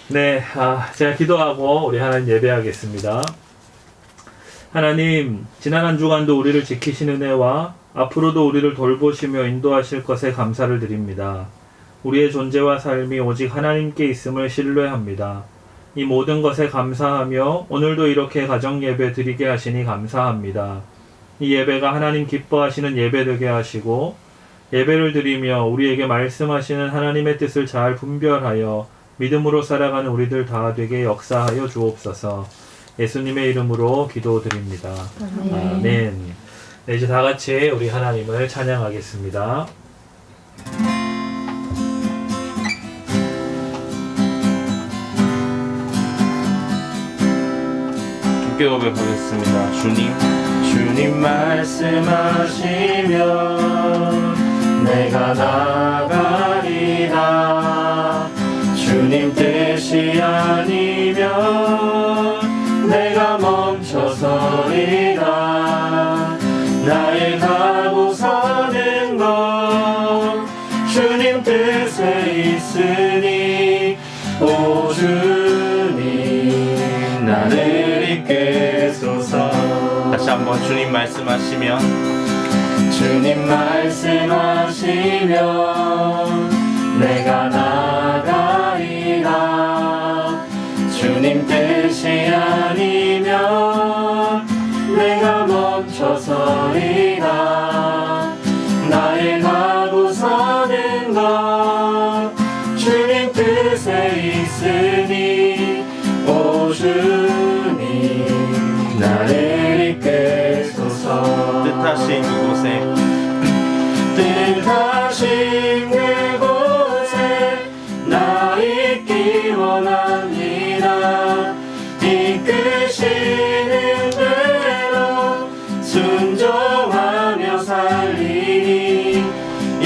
네, 제가 기도하고 우리 하나님 예배하겠습니다. 하나님, 지난 한 주간도 우리를 지키신 은혜와 앞으로도 우리를 돌보시며 인도하실 것에 감사를 드립니다. 우리의 존재와 삶이 오직 하나님께 있음을 신뢰합니다. 이 모든 것에 감사하며 오늘도 이렇게 가정 예배 드리게 하시니 감사합니다. 이 예배가 하나님 기뻐하시는 예배 되게 하시고 예배를 드리며 우리에게 말씀하시는 하나님의 뜻을 잘 분별하여 믿음으로 살아가는 우리들 다 되게 역사하여 주옵소서. 예수님의 이름으로 기도드립니다. 아멘. 네, 이제 다 같이 우리 하나님을 찬양하겠습니다. 함께 고백하겠습니다. 주님 말씀하시면 내가 나가리라. 주님 뜻이 아니면 내가 멈춰서리라. 나의 가고 서는 것 주님 뜻에 있으니 오 주님 나를 이끌소서. 다시 한번 주님 말씀하시면 내가 나가리라. 주님 뜻이 아니면 내가 멈춰서리라. 나의 가고 서는 것 주님 뜻에 있으니 오 주님 나를 이끌소서. 뜻하신 그곳에 나 있기 원합니다. 이끄시는 대로 순종하며 살리니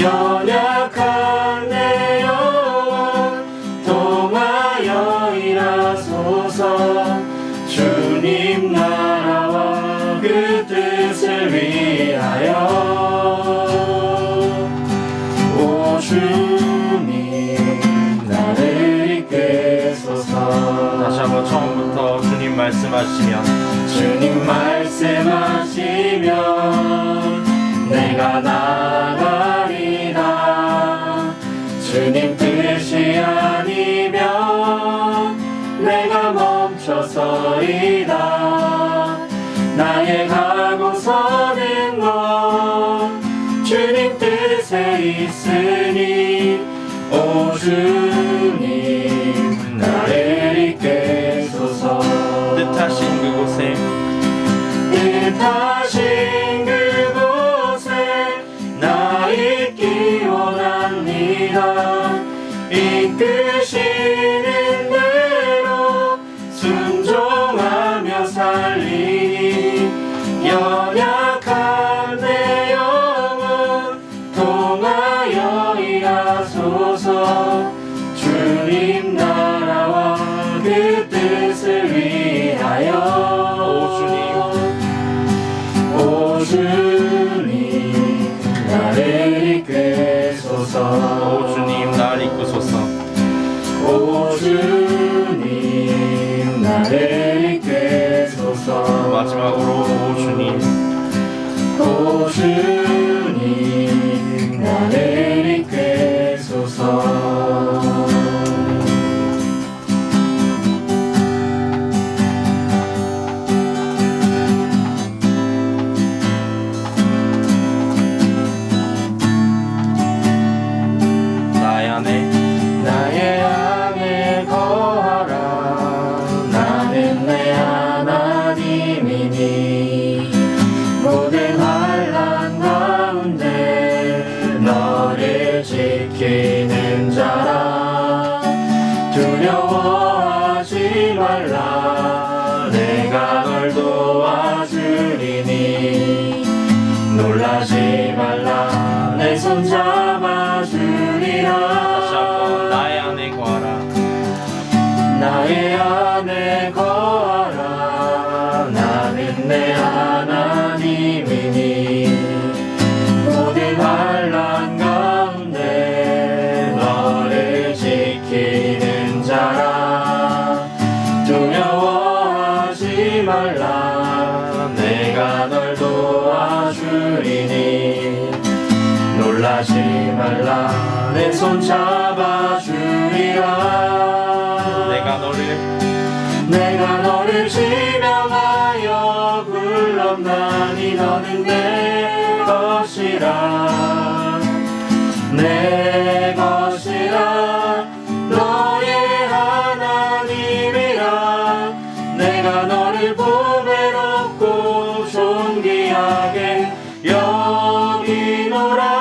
연약한 내 영혼 통하여 일하소서. 주님 나라와 그 뜻을 위하여 오 주님 나를 이끌소서. 다시 한번 처음부터 주님 말씀하시면 내가 나가리라. 주님 뜻이 아니면 내가 멈춰서리라. 나의 가고 서는 것 주님 뜻에 있으니 오 주님 나를 이끌소서. 뜻하신 그곳에 나 있기 원합니다. 이끄시는 대로 순종하며 살리니 연약한 내 영혼 통하여 일하소서. 주님 나라와 그 뜻을 위하여 오 주님 나를 이끌소서. 오 주님 나를 이끌소서. 오 주님 나를 이끌소서. 마지막으로 오 주님 나를 이끌소서. 나의 안에 거하라. 나는 내 하나님이니 모든 환난 가운데 너를 지키는 자라. 두려워하지 말라. 내가 널 도와주리니 놀라지 말라. 내 손 잡아주리라. 나의 안에 거하라. 나는 내 하나님이니 모든 환난 가운데 너를 지키는 자라. 손 잡아주리라. 내가 너를 지명하여 불렀나니 너는 내 것이라. 내 것이라. 너의 하나님이라. 내가 너를 보배롭고 존귀하게 여기노라.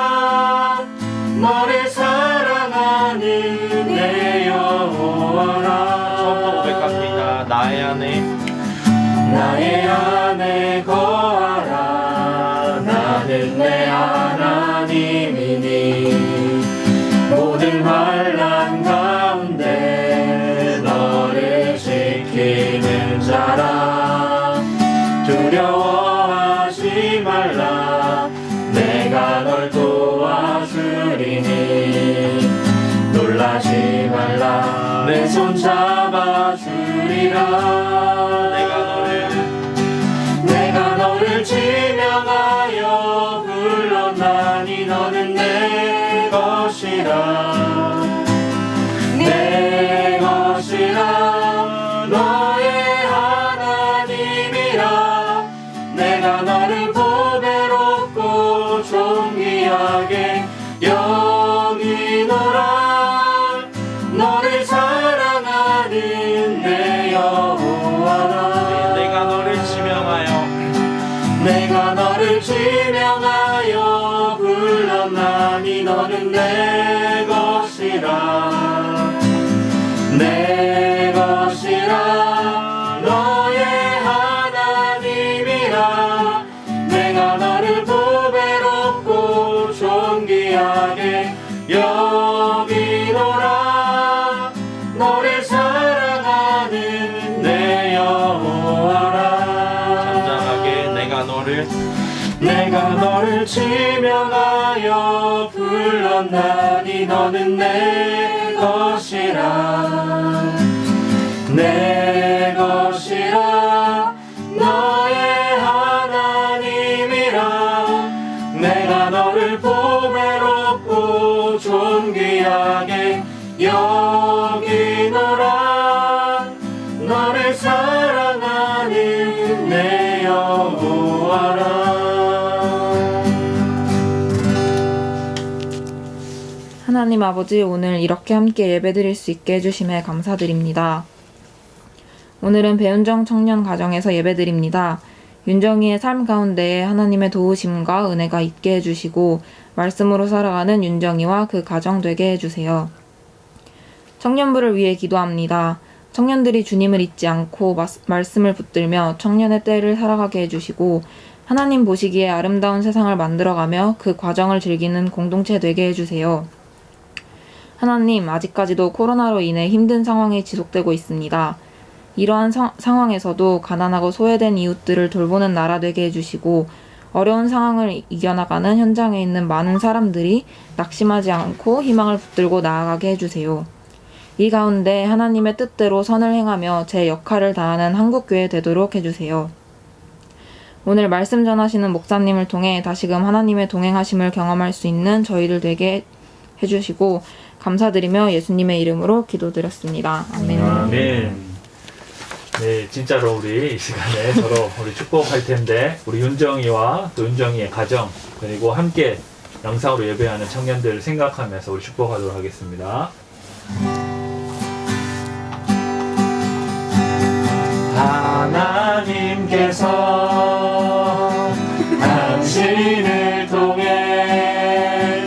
너를 사랑하는 내 여호와라. 처음부터 고백합니다. 나의 안에 거하라. 나는 내 하나님이니 모든 환난 가운데 너를 지키는 자라. 두려워하지 말라. 내가 널 도와주리니 놀라지 말라. 내 손 잡아주리라. 내가 너를 지명하여 불렀나니 너는 내 것이라. 내 것이라. 너의 하나님이라. 내가 너를 보배롭고 존귀하게 여기노라. 너를 사랑하는 내 여호와라. 내가 너를 지명하여 불렀나니 너는 내 것이라. 내 것이라. 너의 하나님이라. 내가 너를 보배롭고 존귀하게 여기노라. 너를 사랑하는 내 여호와라. 내가 너를 지명하여 불렀나니 너는 내 것이라. 내 것이라. 너의 하나님이라. 내가 너를 보배롭고 존귀하게 여기노라. 너를 사랑하는 내 여호와라. 하나님 아버지, 오늘 이렇게 함께 예배드릴 수 있게 해주심에 감사드립니다. 오늘은 배윤정 청년 가정에서 예배드립니다. 윤정이의 삶 가운데에 하나님의 도우심과 은혜가 있게 해주시고 말씀으로 살아가는 윤정이와 그 가정 되게 해주세요. 청년부를 위해 기도합니다. 청년들이 주님을 잊지 않고 말씀을 붙들며 청년의 때를 살아가게 해주시고 하나님 보시기에 아름다운 세상을 만들어가며 그 과정을 즐기는 공동체 되게 해주세요. 하나님, 아직까지도 코로나로 인해 힘든 상황이 지속되고 있습니다. 이러한 상황에서도 가난하고 소외된 이웃들을 돌보는 나라 되게 해주시고 어려운 상황을 이겨나가는 현장에 있는 많은 사람들이 낙심하지 않고 희망을 붙들고 나아가게 해주세요. 이 가운데 하나님의 뜻대로 선을 행하며 제 역할을 다하는 한국교회 되도록 해주세요. 오늘 말씀 전하시는 목사님을 통해 다시금 하나님의 동행하심을 경험할 수 있는 저희들 되게 해주시고 감사드리며 예수님의 이름으로 기도드렸습니다. 아멘. 아멘. 네, 진짜로 우리 이 시간에 서로 우리 축복할 텐데 우리 윤정이와 또 윤정이의 가정 그리고 함께 영상으로 예배하는 청년들을 생각하면서 우리 축복하도록 하겠습니다. 하나님께서 당신을 통해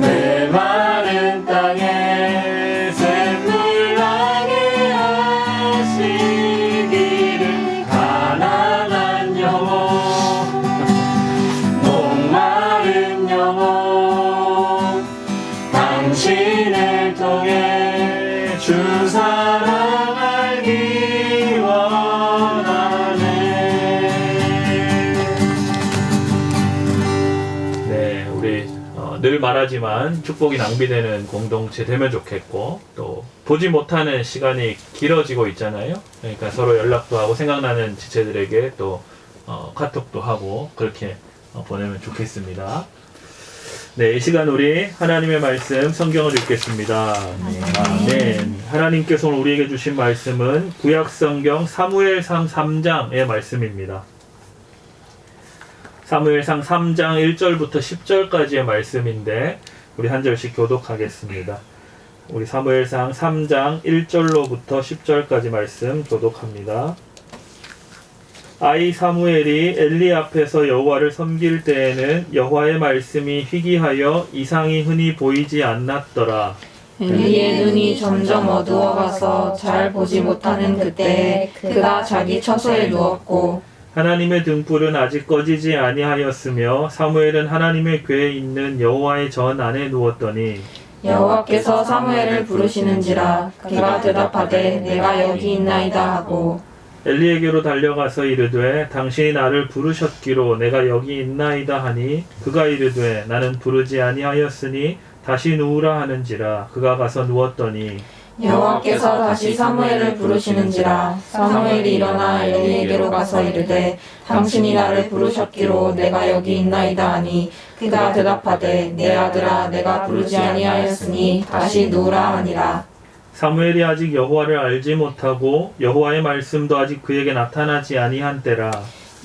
메마른 땅에 샘물 나게 하시기를 가난한 영혼 목마른 영혼 당신을 통해 주 사랑 알기 원하네. 네, 우리 늘 말하지만 축복이 낭비되는 공동체 되면 좋겠고 또 보지 못하는 시간이 길어지고 있잖아요. 그러니까 서로 연락도 하고 생각나는 지체들에게 또 카톡도 하고 그렇게 보내면 좋겠습니다. 네, 이 시간 우리 하나님의 말씀 성경을 읽겠습니다. 아멘. 하나님께서 오늘 우리에게 주신 말씀은 구약 성경 사무엘상 3장의 말씀입니다. 사무엘상 3장 1절부터 10절까지의 말씀인데 우리 한 절씩 교독하겠습니다. 우리 사무엘상 3장 1절로부터 10절까지 말씀 교독합니다. 아이 사무엘이 엘리 앞에서 여호와를 섬길 때에는 여호와의 말씀이 희귀하여 이상이 흔히 보이지 않았더라. 엘리의 눈이 점점 어두워가서 잘 보지 못하는 그때에 그가 자기 처소에 누웠고 하나님의 등불은 아직 꺼지지 아니하였으며 사무엘은 하나님의 궤에 있는 여호와의 전 안에 누웠더니 여호와께서 사무엘을 부르시는지라 그가 대답하되 내가 여기 있나이다 하고 엘리에게로 달려가서 이르되 당신이 나를 부르셨기로 내가 여기 있나이다 하니 그가 이르되 나는 부르지 아니하였으니 다시 누우라 하는지라 그가 가서 누웠더니 여호와께서 다시 사무엘을 부르시는지라 사무엘이 일어나 엘리에게로 가서 이르되 당신이 나를 부르셨기로 내가 여기 있나이다 하니 그가 대답하되 내 아들아 내가 부르지 아니하였으니 다시 누우라 하니라. 사무엘이 아직 여호와를 알지 못하고 여호와의 말씀도 아직 그에게 나타나지 아니한 때라.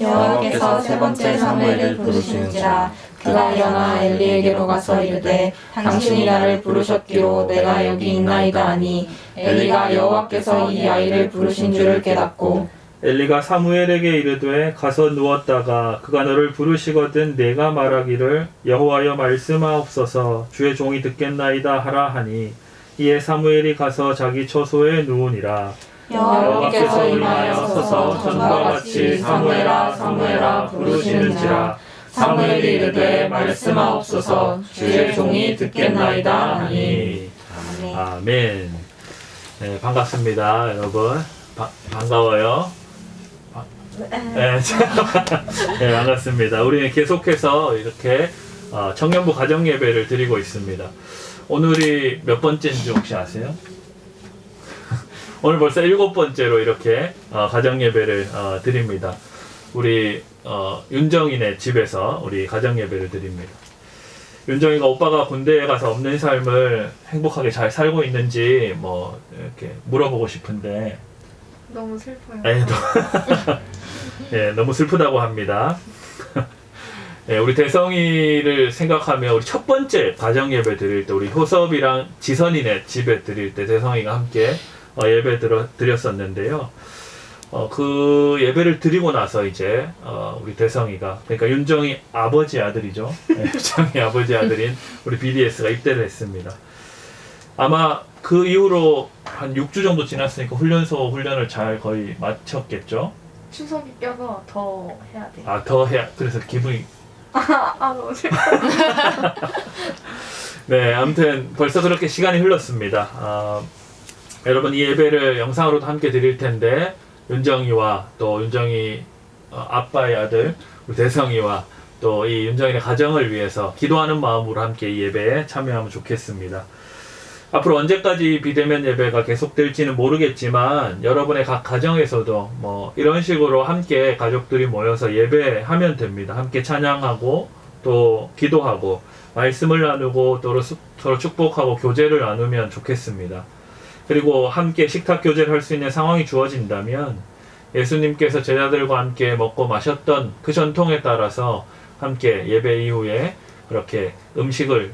여호와께서 세 번째 사무엘을 부르시는지라 그가 일어나 엘리에게로 가서 이르되 당신이 나를 부르셨기로 내가 여기 있나이다 하니 엘리가 여호와께서 이 아이를 부르신 줄을 깨닫고 엘리가 사무엘에게 이르되 가서 누웠다가 그가 너를 부르시거든 내가 말하기를 여호와여 말씀하옵소서 주의 종이 듣겠나이다 하라 하니 이에 사무엘이 가서 자기 처소에 누우니라. 여호와께서 임하여 서서 전과 같이 사무엘아 사무엘아 부르시는지라. 사무엘이 이르되 말씀하옵소서 주의 종이 듣겠나이다 하니. 아멘. 네, 반갑습니다 여러분. 반가워요. 네, 네, 반갑습니다. 우리는 계속해서 이렇게 청년부 가정 예배를 드리고 있습니다. 오늘이 몇 번째인지 혹시 아세요? 오늘 벌써 7번째로 이렇게 가정 예배를 드립니다. 우리 윤정이네 집에서 우리 가정 예배를 드립니다. 윤정이가 오빠가 군대에 가서 없는 삶을 행복하게 잘 살고 있는지 뭐 이렇게 물어보고 싶은데 너무 슬퍼요. 예, 너무 슬프다고 합니다. 네, 우리 대성이를 생각하면 우리 첫 번째 가정 예배 드릴 때 우리 효섭이랑 지선이네 집에 드릴 때 대성이가 함께 예배 드렸었는데요. 그 예배를 드리고 나서 이제 우리 대성이가 그러니까 윤정이 아버지 아들이죠. 네, 윤정이 아버지 아들인 우리 BDS가 입대를 했습니다. 아마 그 이후로 한 6주 정도 지났으니까 훈련소 훈련을 잘 거의 마쳤겠죠. 추석이 껴서 더 해야 돼. 아, 더 해야 그래서 기분이 너무 슬퍼. 네, 아무튼 벌써 그렇게 시간이 흘렀습니다. 여러분 이 예배를 영상으로도 함께 드릴 텐데 윤정이와 또 윤정이 아빠의 아들 우리 대성이와 또 이 윤정이의 가정을 위해서 기도하는 마음으로 함께 이 예배에 참여하면 좋겠습니다. 앞으로 언제까지 비대면 예배가 계속될지는 모르겠지만 여러분의 각 가정에서도 뭐 이런 식으로 함께 가족들이 모여서 예배하면 됩니다. 함께 찬양하고 또 기도하고 말씀을 나누고 또 서로 축복하고 교제를 나누면 좋겠습니다. 그리고 함께 식탁 교제를 할 수 있는 상황이 주어진다면 예수님께서 제자들과 함께 먹고 마셨던 그 전통에 따라서 함께 예배 이후에 그렇게 음식을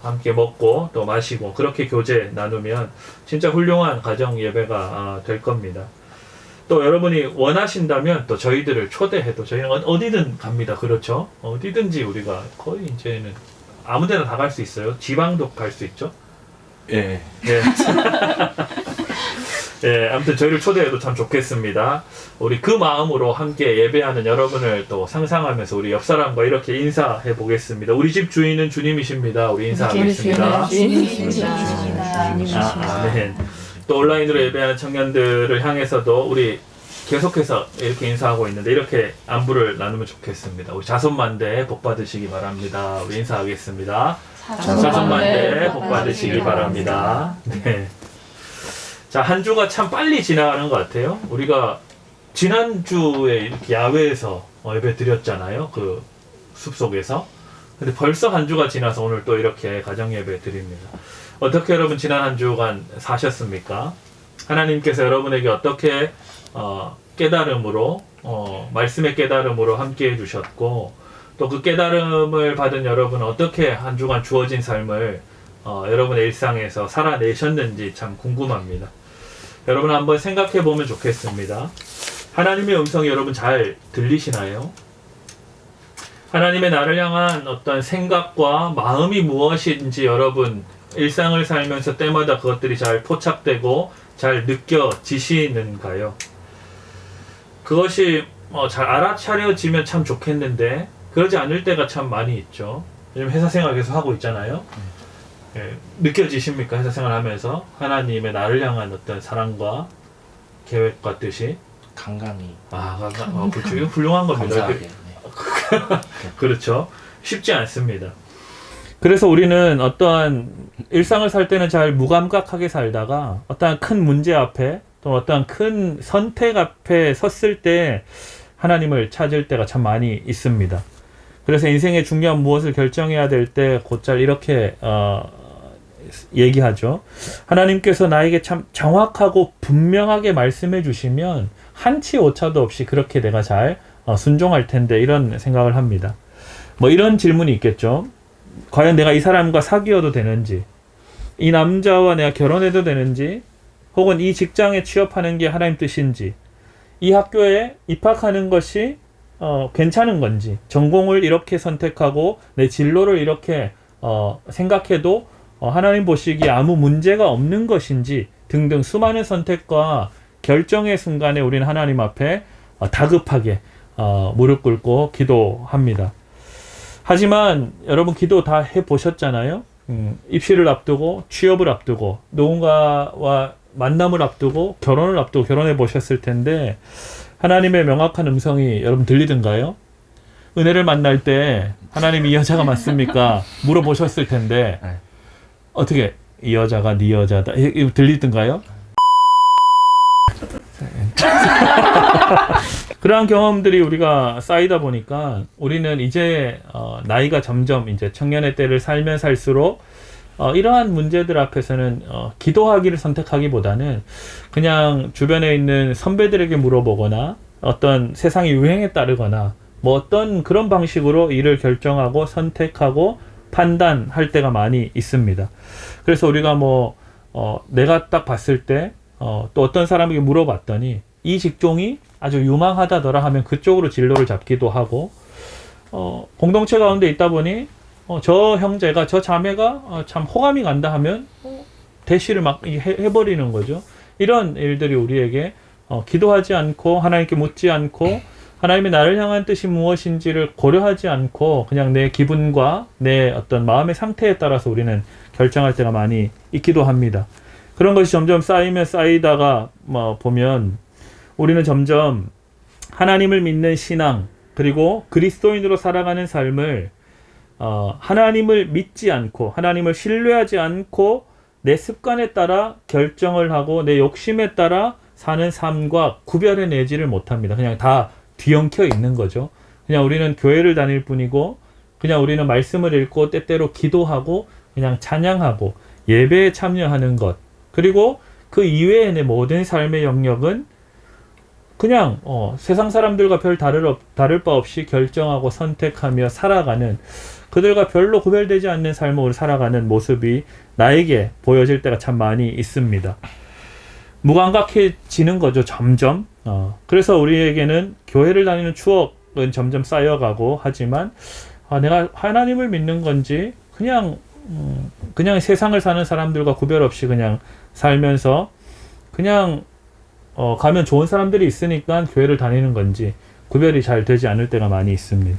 함께 먹고 또 마시고 그렇게 교제 나누면 진짜 훌륭한 가정 예배가 될 겁니다. 또 여러분이 원하신다면 또 저희들을 초대해도 저희는 어디든 갑니다. 그렇죠? 어디든지 우리가 거의 이제는 아무데나 다 갈 수 있어요. 지방도 갈 수 있죠. 예. 네. 예, 아무튼 저희를 초대해도 참 좋겠습니다. 우리 그 마음으로 함께 예배하는 여러분을 또 상상하면서 우리 옆 사람과 이렇게 인사해 보겠습니다. 우리 집 주인은 주님이십니다. 우리 인사하겠습니다. 아멘. 또 온라인으로 예배하는 청년들을 향해서도 우리 계속해서 이렇게 인사하고 있는데 이렇게 안부를 나누면 좋겠습니다. 우리 자손만대 복 받으시기 바랍니다. 우리 인사하겠습니다. 자손만대 복 받으시기 바랍니다. 네. 자, 한 주가 참 빨리 지나가는 것 같아요. 우리가 지난주에 이렇게 야외에서 예배 드렸잖아요. 그 숲속에서. 근데 벌써 한 주가 지나서 오늘 또 이렇게 가정예배 드립니다. 어떻게 여러분 지난 한 주간 사셨습니까? 하나님께서 여러분에게 어떻게 깨달음으로 말씀의 깨달음으로 함께 해주셨고 또 그 깨달음을 받은 여러분은 어떻게 한 주간 주어진 삶을 여러분의 일상에서 살아내셨는지 참 궁금합니다. 여러분 한번 생각해 보면 좋겠습니다. 하나님의 음성이 여러분 잘 들리시나요? 하나님의 나를 향한 어떤 생각과 마음이 무엇인지 여러분 일상을 살면서 때마다 그것들이 잘 포착되고 잘 느껴지시는가요? 그것이 잘 알아차려지면 참 좋겠는데 그러지 않을 때가 참 많이 있죠. 요즘 회사 생활 계속 하고 있잖아요. 예, 느껴지십니까? 회사 생활 하면서 하나님의 나를 향한 어떤 사랑과 계획과 뜻이 간간히 그렇죠. 이거 훌륭한 겁니다. 감사하게. 네. 그렇죠. 쉽지 않습니다. 그래서 우리는 어떠한 일상을 살 때는 잘 무감각하게 살다가 어떠한 큰 문제 앞에 또 어떠한 큰 선택 앞에 섰을 때 하나님을 찾을 때가 참 많이 있습니다. 그래서 인생의 중요한 무엇을 결정해야 될 때 곧잘 이렇게 얘기하죠. 하나님께서 나에게 참 정확하고 분명하게 말씀해 주시면 한치 오차도 없이 그렇게 내가 잘 순종할 텐데 이런 생각을 합니다. 뭐 이런 질문이 있겠죠. 과연 내가 이 사람과 사귀어도 되는지, 이 남자와 내가 결혼해도 되는지, 혹은 이 직장에 취업하는 게 하나님 뜻인지, 이 학교에 입학하는 것이 괜찮은 건지, 전공을 이렇게 선택하고 내 진로를 이렇게 생각해도 하나님 보시기에 아무 문제가 없는 것인지 등등 수많은 선택과 결정의 순간에 우리는 하나님 앞에 다급하게 무릎 꿇고 기도합니다. 하지만 여러분 기도 다 해보셨잖아요. 입시를 앞두고 취업을 앞두고 누군가와 만남을 앞두고 결혼을 앞두고 결혼해 보셨을 텐데 하나님의 명확한 음성이 여러분 들리던가요? 은혜를 만날 때 하나님 이 여자가 맞습니까? 물어보셨을 텐데 네. 어떻게 이 여자가 네 여자다 이거 들리던가요? 그러한 경험들이 우리가 쌓이다 보니까 우리는 이제 나이가 점점 이제 청년의 때를 살면 살수록 이러한 문제들 앞에서는 기도하기를 선택하기보다는 그냥 주변에 있는 선배들에게 물어보거나 어떤 세상의 유행에 따르거나 뭐 어떤 그런 방식으로 일을 결정하고 선택하고 판단할 때가 많이 있습니다. 그래서 우리가 내가 딱 봤을 때 또 어떤 사람에게 물어봤더니 이 직종이 아주 유망하다더라 하면 그쪽으로 진로를 잡기도 하고 공동체 가운데 있다 보니 저 형제가 저 자매가 참 호감이 간다 하면 대시를 막 해버리는 거죠. 이런 일들이 우리에게 기도하지 않고 하나님께 묻지 않고 하나님의 나를 향한 뜻이 무엇인지를 고려하지 않고 그냥 내 기분과 내 어떤 마음의 상태에 따라서 우리는 결정할 때가 많이 있기도 합니다. 그런 것이 점점 쌓이면 쌓이다가 보면 우리는 점점 하나님을 믿는 신앙 그리고 그리스도인으로 살아가는 삶을 하나님을 믿지 않고 하나님을 신뢰하지 않고 내 습관에 따라 결정을 하고 내 욕심에 따라 사는 삶과 구별해내지를 못합니다. 그냥 다 뒤엉켜 있는 거죠. 그냥 우리는 교회를 다닐 뿐이고 그냥 우리는 말씀을 읽고 때때로 기도하고 그냥 찬양하고 예배에 참여하는 것 그리고 그 이외의 내 모든 삶의 영역은 그냥 세상 사람들과 별 다를 바 없이 결정하고 선택하며 살아가는 그들과 별로 구별되지 않는 삶을 살아가는 모습이 나에게 보여질 때가 참 많이 있습니다. 무감각해지는 거죠, 점점. 그래서 우리에게는 교회를 다니는 추억은 점점 쌓여가고 하지만 내가 하나님을 믿는 건지 그냥 세상을 사는 사람들과 구별 없이 그냥 살면서 그냥 가면 좋은 사람들이 있으니까 교회를 다니는 건지 구별이 잘 되지 않을 때가 많이 있습니다.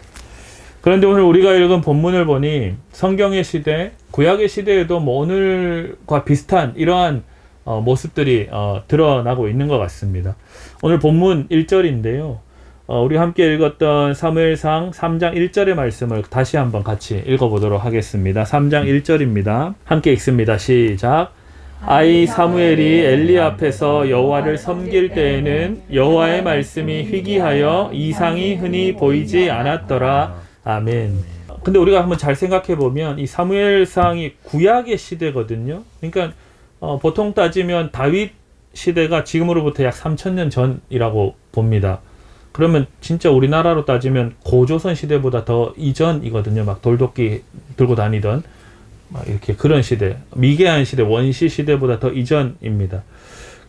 그런데 오늘 우리가 읽은 본문을 보니 성경의 시대, 구약의 시대에도 오늘과 비슷한 이러한 모습들이 드러나고 있는 것 같습니다. 오늘 본문 1절인데요. 우리 함께 읽었던 사무엘상 3장 1절의 말씀을 다시 한번 같이 읽어보도록 하겠습니다. 3장 1절입니다. 함께 읽습니다. 시작. 아이 사무엘이 엘리 앞에서 여호와를 섬길 때에는 여호와의 말씀이 희귀하여 이상이 흔히 보이지 않았더라. 아멘. 근데 우리가 한번 잘 생각해 보면 이 사무엘상이 구약의 시대거든요. 그러니까 보통 따지면 다윗 시대가 지금으로부터 약 3000년 전이라고 봅니다. 그러면 진짜 우리나라로 따지면 고조선 시대보다 더 이전이거든요. 막 돌도끼 들고 다니던 막 이렇게 그런 시대, 미개한 시대, 원시 시대보다 더 이전입니다.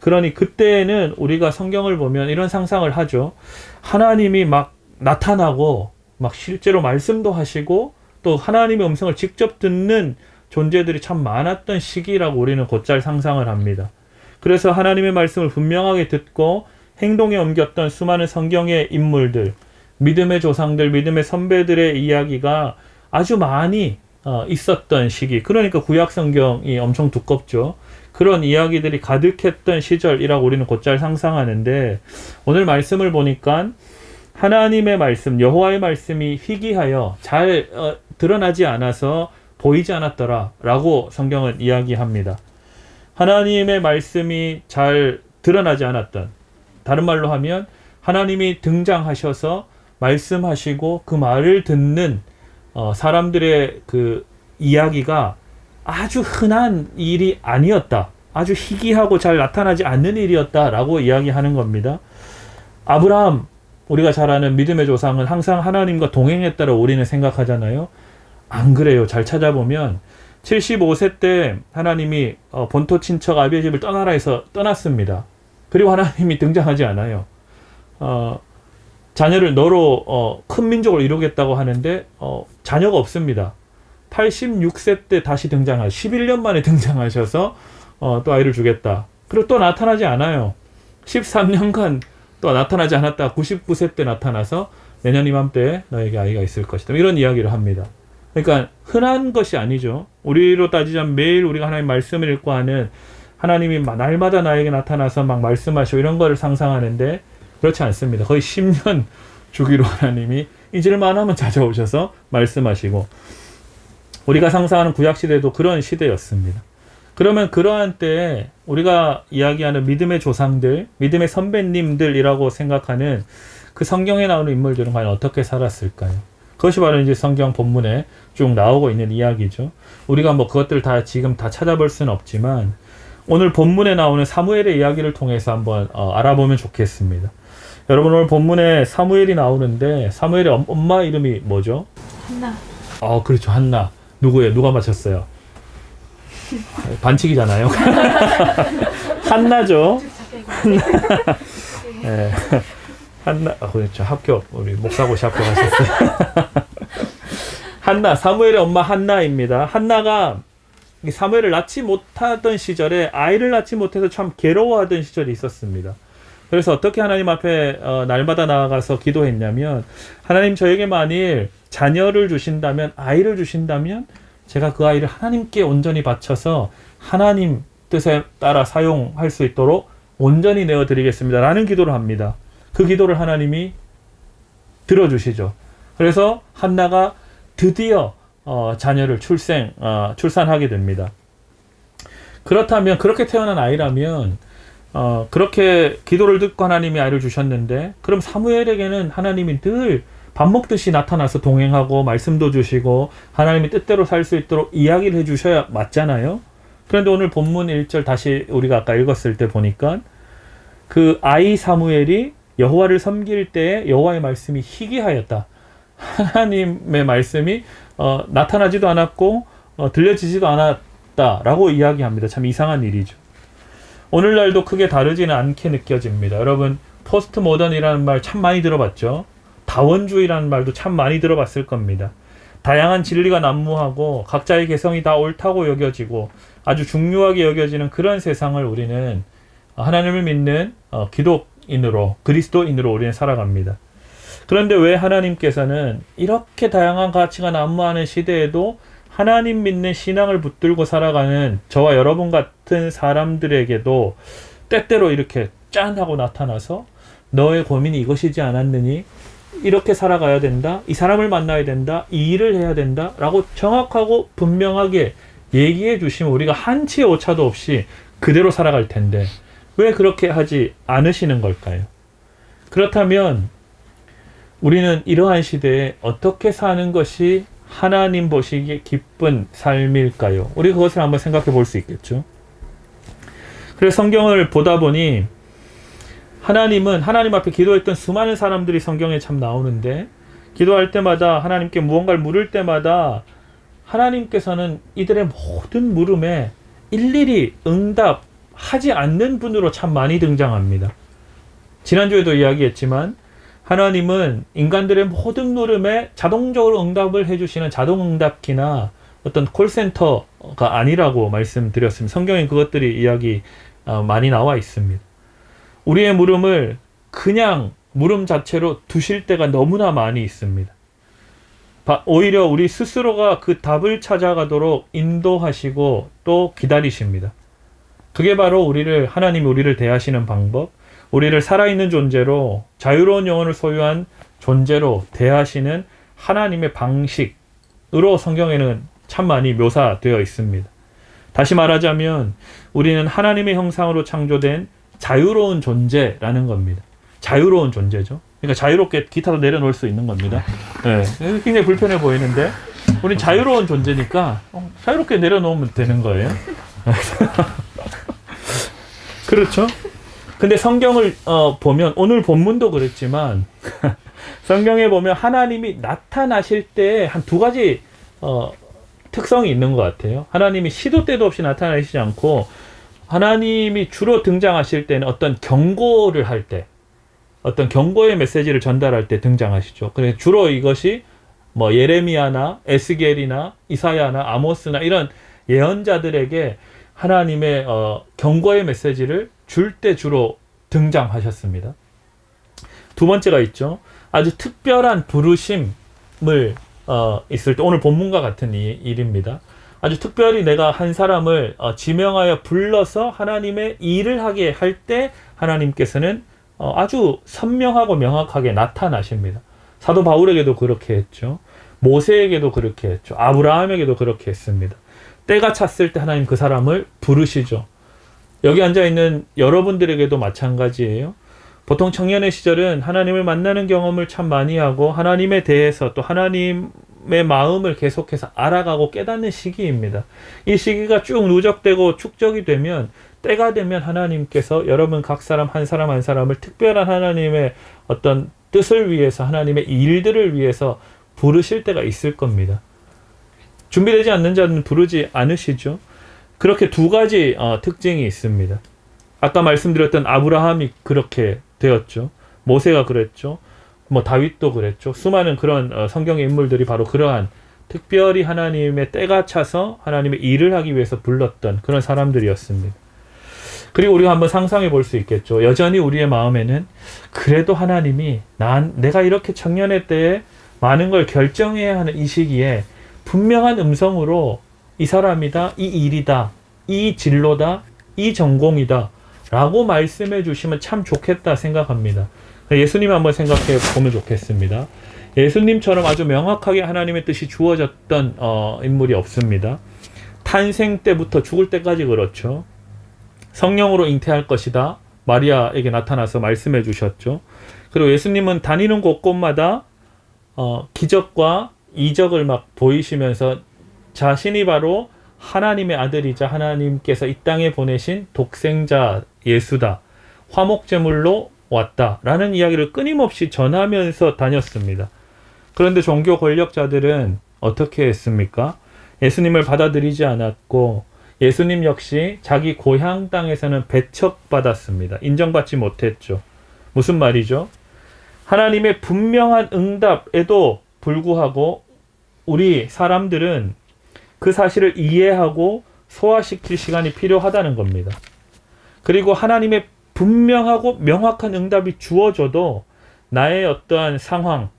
그러니 그때는 우리가 성경을 보면 이런 상상을 하죠. 하나님이 막 나타나고 막 실제로 말씀도 하시고 또 하나님의 음성을 직접 듣는 존재들이 참 많았던 시기라고 우리는 곧잘 상상을 합니다. 그래서 하나님의 말씀을 분명하게 듣고 행동에 옮겼던 수많은 성경의 인물들, 믿음의 조상들, 믿음의 선배들의 이야기가 아주 많이 있었던 시기. 그러니까 구약 성경이 엄청 두껍죠. 그런 이야기들이 가득했던 시절이라고 우리는 곧잘 상상하는데 오늘 말씀을 보니까 하나님의 말씀, 여호와의 말씀이 희귀하여 잘 드러나지 않아서 보이지 않았더라 라고 성경은 이야기합니다. 하나님의 말씀이 잘 드러나지 않았던, 다른 말로 하면 하나님이 등장하셔서 말씀하시고 그 말을 듣는 사람들의 그 이야기가 아주 흔한 일이 아니었다. 아주 희귀하고 잘 나타나지 않는 일이었다라고 이야기하는 겁니다. 아브라함, 우리가 잘 아는 믿음의 조상은 항상 하나님과 동행했다고 우리는 생각하잖아요. 안 그래요. 잘 찾아보면 75세 때 하나님이 본토 친척 아비의 집을 떠나라 해서 떠났습니다. 그리고 하나님이 등장하지 않아요. 자녀를 너로 큰 민족을 이루겠다고 하는데 자녀가 없습니다. 86세 때 다시 11년 만에 등장하셔서 또 아이를 주겠다. 그리고 또 나타나지 않아요. 13년간 또 나타나지 않았다. 99세 때 나타나서 내년 이맘때 너에게 아이가 있을 것이다. 이런 이야기를 합니다. 그러니까 흔한 것이 아니죠. 우리로 따지자면 매일 우리가 하나님 말씀을 읽고 하는 하나님이 날마다 나에게 나타나서 막 말씀하시고 이런 거를 상상하는데 그렇지 않습니다. 거의 10년 주기로 하나님이 잊을만 하면 찾아오셔서 말씀하시고 우리가 상상하는 구약시대도 그런 시대였습니다. 그러면 그러한 때에 우리가 이야기하는 믿음의 조상들, 믿음의 선배님들이라고 생각하는 그 성경에 나오는 인물들은 과연 어떻게 살았을까요? 그것이 바로 이제 성경 본문에 쭉 나오고 있는 이야기죠. 우리가 뭐 그것들을 다 지금 다 찾아볼 수는 없지만 오늘 본문에 나오는 사무엘의 이야기를 통해서 한번 알아보면 좋겠습니다. 여러분 오늘 본문에 사무엘이 나오는데 사무엘의 엄마 이름이 뭐죠? 한나. 그렇죠. 한나. 누구예요? 누가 맞췄어요? 반칙이잖아요. 한나죠. 네. 한나, 그렇죠. 합격. 우리 목사고시 합격하셨어요. 한나, 사무엘의 엄마 한나입니다. 한나가 사무엘을 낳지 못하던 시절에 아이를 낳지 못해서 참 괴로워하던 시절이 있었습니다. 그래서 어떻게 하나님 앞에 날마다 나아가서 기도했냐면 하나님 저에게 만일 자녀를 주신다면 아이를 주신다면 제가 그 아이를 하나님께 온전히 바쳐서 하나님 뜻에 따라 사용할 수 있도록 온전히 내어드리겠습니다 라는 기도를 합니다. 그 기도를 하나님이 들어주시죠. 그래서 한나가 드디어 자녀를 출산하게 됩니다. 그렇다면 그렇게 태어난 아이라면 그렇게 기도를 듣고 하나님이 아이를 주셨는데 그럼 사무엘에게는 하나님이 늘 밥 먹듯이 나타나서 동행하고 말씀도 주시고 하나님이 뜻대로 살 수 있도록 이야기를 해주셔야 맞잖아요. 그런데 오늘 본문 1절 다시 우리가 아까 읽었을 때 보니까 그 아이 사무엘이 여호와를 섬길 때에 여호와의 말씀이 희귀하였다. 하나님의 말씀이 나타나지도 않았고 들려지지도 않았다라고 이야기합니다. 참 이상한 일이죠. 오늘날도 크게 다르지는 않게 느껴집니다. 여러분 포스트 모던이라는 말 참 많이 들어봤죠. 다원주의라는 말도 참 많이 들어봤을 겁니다. 다양한 진리가 난무하고 각자의 개성이 다 옳다고 여겨지고 아주 중요하게 여겨지는 그런 세상을 우리는 하나님을 믿는 기독인으로 그리스도인으로 우리는 살아갑니다. 그런데 왜 하나님께서는 이렇게 다양한 가치가 난무하는 시대에도 하나님 믿는 신앙을 붙들고 살아가는 저와 여러분 같은 사람들에게도 때때로 이렇게 짠 하고 나타나서 너의 고민이 이것이지 않았느니 이렇게 살아가야 된다. 이 사람을 만나야 된다. 이 일을 해야 된다. 라고 정확하고 분명하게 얘기해 주시면 우리가 한치의 오차도 없이 그대로 살아갈 텐데 왜 그렇게 하지 않으시는 걸까요? 그렇다면 우리는 이러한 시대에 어떻게 사는 것이 하나님 보시기에 기쁜 삶일까요? 우리 그것을 한번 생각해 볼 수 있겠죠. 그래서 성경을 보다 보니 하나님은 하나님 앞에 기도했던 수많은 사람들이 성경에 참 나오는데 기도할 때마다 하나님께 무언가를 물을 때마다 하나님께서는 이들의 모든 물음에 일일이 응답하지 않는 분으로 참 많이 등장합니다. 지난주에도 이야기했지만 하나님은 인간들의 모든 물음에 자동적으로 응답을 해주시는 자동응답기나 어떤 콜센터가 아니라고 말씀드렸습니다. 성경에 그것들이 이야기 많이 나와 있습니다. 우리의 물음을 그냥 물음 자체로 두실 때가 너무나 많이 있습니다. 오히려 우리 스스로가 그 답을 찾아가도록 인도하시고 또 기다리십니다. 그게 바로 하나님이 우리를 대하시는 방법, 우리를 살아있는 존재로 자유로운 영혼을 소유한 존재로 대하시는 하나님의 방식으로 성경에는 참 많이 묘사되어 있습니다. 다시 말하자면 우리는 하나님의 형상으로 창조된 자유로운 존재라는 겁니다. 자유로운 존재죠. 그러니까 자유롭게 기타도 내려놓을 수 있는 겁니다. 네. 굉장히 불편해 보이는데 우린 자유로운 존재니까 자유롭게 내려놓으면 되는 거예요. 그렇죠? 근데 성경을 보면 오늘 본문도 그랬지만 성경에 보면 하나님이 나타나실 때 한 두 가지 특성이 있는 것 같아요. 하나님이 시도 때도 없이 나타나시지 않고 하나님이 주로 등장하실 때는 어떤 경고를 할 때, 어떤 경고의 메시지를 전달할 때 등장하시죠. 그래서 주로 이것이 뭐 예레미야나 에스겔이나 이사야나 아모스나 이런 예언자들에게 하나님의 경고의 메시지를 줄 때 주로 등장하셨습니다. 두 번째가 있죠. 아주 특별한 부르심을 있을 때, 오늘 본문과 같은 일입니다. 아주 특별히 내가 한 사람을 지명하여 불러서 하나님의 일을 하게 할 때 하나님께서는 아주 선명하고 명확하게 나타나십니다. 사도 바울에게도 그렇게 했죠. 모세에게도 그렇게 했죠. 아브라함에게도 그렇게 했습니다. 때가 찼을 때 하나님 그 사람을 부르시죠. 여기 앉아있는 여러분들에게도 마찬가지예요. 보통 청년의 시절은 하나님을 만나는 경험을 참 많이 하고 하나님에 대해서 또 하나님의 마음을 계속해서 알아가고 깨닫는 시기입니다. 이 시기가 쭉 누적되고 축적이 되면 때가 되면 하나님께서 여러분 각 사람 한 사람 한 사람을 특별한 하나님의 어떤 뜻을 위해서 하나님의 일들을 위해서 부르실 때가 있을 겁니다. 준비되지 않는 자는 부르지 않으시죠. 그렇게 두 가지 특징이 있습니다. 아까 말씀드렸던 아브라함이 그렇게 되었죠. 모세가 그랬죠. 뭐 다윗도 그랬죠. 수많은 그런 성경의 인물들이 바로 그러한 특별히 하나님의 때가 차서 하나님의 일을 하기 위해서 불렀던 그런 사람들이었습니다. 그리고 우리가 한번 상상해 볼 수 있겠죠. 여전히 우리의 마음에는 그래도 하나님이 내가 이렇게 청년의 때에 많은 걸 결정해야 하는 이 시기에 분명한 음성으로 이 사람이다, 이 일이다, 이 진로다, 이 전공이다 라고 말씀해 주시면 참 좋겠다 생각합니다. 예수님 한번 생각해 보면 좋겠습니다. 예수님처럼 아주 명확하게 하나님의 뜻이 주어졌던 인물이 없습니다. 탄생 때부터 죽을 때까지 그렇죠. 성령으로 잉태할 것이다. 마리아에게 나타나서 말씀해 주셨죠. 그리고 예수님은 다니는 곳곳마다 기적과 이적을 막 보이시면서 자신이 바로 하나님의 아들이자 하나님께서 이 땅에 보내신 독생자 예수다. 화목제물로 왔다라는 이야기를 끊임없이 전하면서 다녔습니다. 그런데 종교 권력자들은 어떻게 했습니까? 예수님을 받아들이지 않았고 예수님 역시 자기 고향 땅에서는 배척받았습니다. 인정받지 못했죠. 무슨 말이죠? 하나님의 분명한 응답에도 불구하고 우리 사람들은 그 사실을 이해하고 소화시킬 시간이 필요하다는 겁니다. 그리고 하나님의 분명하고 명확한 응답이 주어져도 나의 어떠한 상황,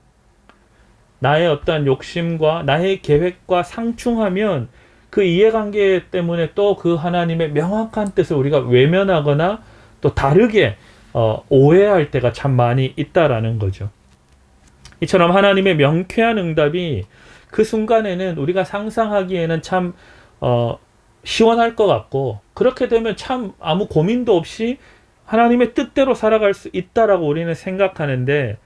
나의 어떠한 욕심과 나의 계획과 상충하면 그 이해관계 때문에 또 그 하나님의 명확한 뜻을 우리가 외면하거나 또 다르게 오해할 때가 참 많이 있다라는 거죠. 이처럼 하나님의 명쾌한 응답이 그 순간에는 우리가 상상하기에는 참 시원할 것 같고 그렇게 되면 참 아무 고민도 없이 하나님의 뜻대로 살아갈 수 있다라고 우리는 생각하는데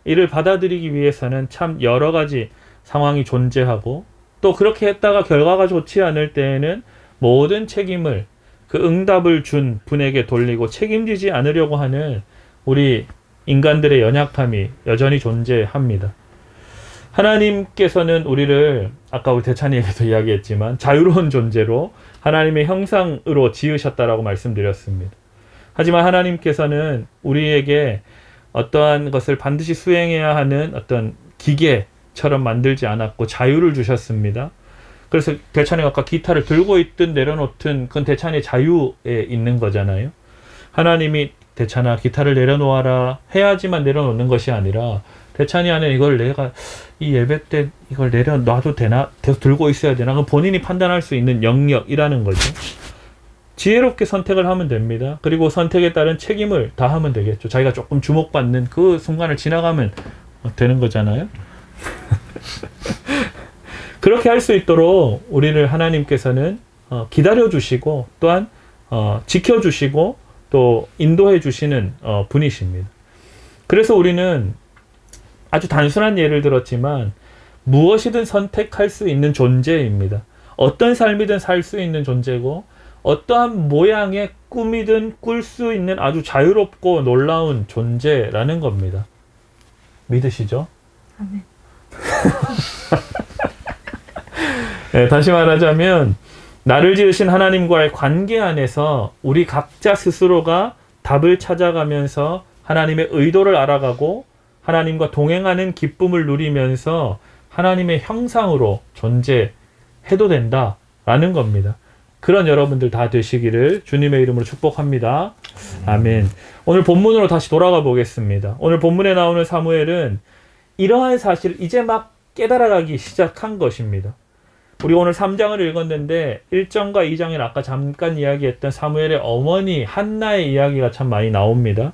이를 받아들이기 위해서는 참 여러 가지 상황이 존재하고 또 그렇게 했다가 결과가 좋지 않을 때에는 모든 책임을 그 응답을 준 분에게 돌리고 책임지지 않으려고 하는 우리 인간들의 연약함이 여전히 존재합니다. 하나님께서는 우리를 아까 우리 대찬이에게도 이야기했지만 자유로운 존재로 하나님의 형상으로 지으셨다라고 말씀드렸습니다. 하지만 하나님께서는 우리에게 어떠한 것을 반드시 수행해야 하는 어떤 기계처럼 만들지 않았고 자유를 주셨습니다. 그래서 대찬이가 아까 기타를 들고 있든 내려놓든 그건 대찬이의 자유에 있는 거잖아요. 하나님이 대찬아 기타를 내려놓아라 해야지만 내려놓는 것이 아니라 대찬이는 이걸 내가 이 예배 때 이걸 내려놔도 되나? 계속 들고 있어야 되나? 그건 본인이 판단할 수 있는 영역이라는 거죠. 지혜롭게 선택을 하면 됩니다. 그리고 선택에 따른 책임을 다하면 되겠죠. 자기가 조금 주목받는 그 순간을 지나가면 되는 거잖아요. 그렇게 할 수 있도록 우리를 하나님께서는 기다려주시고 또한 지켜주시고 또 인도해 주시는 분이십니다. 그래서 우리는 아주 단순한 예를 들었지만 무엇이든 선택할 수 있는 존재입니다. 어떤 삶이든 살 수 있는 존재고 어떠한 모양의 꿈이든 꿀 수 있는 아주 자유롭고 놀라운 존재라는 겁니다. 믿으시죠? 아멘. 네, 다시 말하자면 나를 지으신 하나님과의 관계 안에서 우리 각자 스스로가 답을 찾아가면서 하나님의 의도를 알아가고 하나님과 동행하는 기쁨을 누리면서 하나님의 형상으로 존재해도 된다라는 겁니다. 그런 여러분들 다 되시기를 주님의 이름으로 축복합니다. 아멘. 오늘 본문으로 다시 돌아가 보겠습니다. 오늘 본문에 나오는 사무엘은 이러한 사실을 이제 막 깨달아가기 시작한 것입니다. 우리 오늘 3장을 읽었는데 1장과 2장에는 아까 잠깐 이야기했던 사무엘의 어머니 한나의 이야기가 참 많이 나옵니다.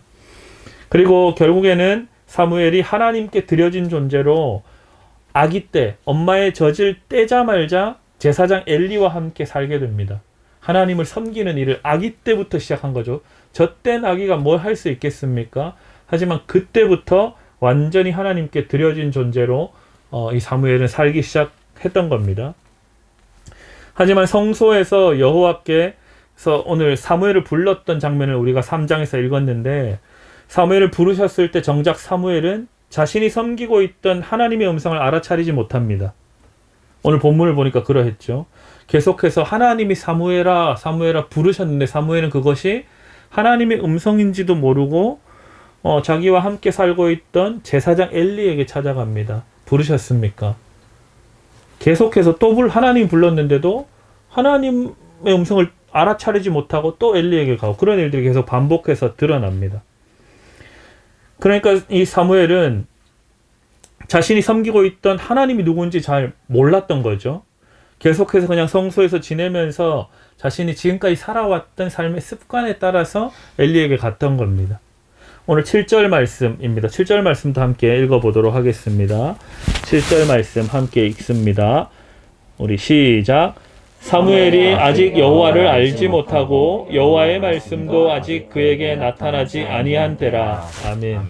그리고 결국에는 사무엘이 하나님께 드려진 존재로 아기 때 엄마의 젖을 떼자마자 제사장 엘리와 함께 살게 됩니다. 하나님을 섬기는 일을 아기 때부터 시작한 거죠. 젖된 아기가 뭘 할 수 있겠습니까? 하지만 그때부터 완전히 하나님께 드려진 존재로 이 사무엘은 살기 시작했던 겁니다. 하지만 성소에서 여호와께서 오늘 사무엘을 불렀던 장면을 우리가 3장에서 읽었는데 사무엘을 부르셨을 때 정작 사무엘은 자신이 섬기고 있던 하나님의 음성을 알아차리지 못합니다. 오늘 본문을 보니까 그러했죠. 계속해서 하나님이 사무엘아 사무엘아 부르셨는데 사무엘은 그것이 하나님의 음성인지도 모르고 자기와 함께 살고 있던 제사장 엘리에게 찾아갑니다. 부르셨습니까? 계속해서 또 하나님 불렀는데도 하나님의 음성을 알아차리지 못하고 또 엘리에게 가고 그런 일들이 계속 반복해서 드러납니다. 그러니까 이 사무엘은 자신이 섬기고 있던 하나님이 누군지 잘 몰랐던 거죠. 계속해서 그냥 성소에서 지내면서 자신이 지금까지 살아왔던 삶의 습관에 따라서 엘리에게 갔던 겁니다. 오늘 7절 말씀입니다. 7절 말씀도 함께 읽어보도록 하겠습니다. 7절 말씀 함께 읽습니다. 우리 시작. 사무엘이 아직 여호와를 알지 못하고 여호와의 말씀도 아직 그에게 나타나지 아니한 때라. 아멘.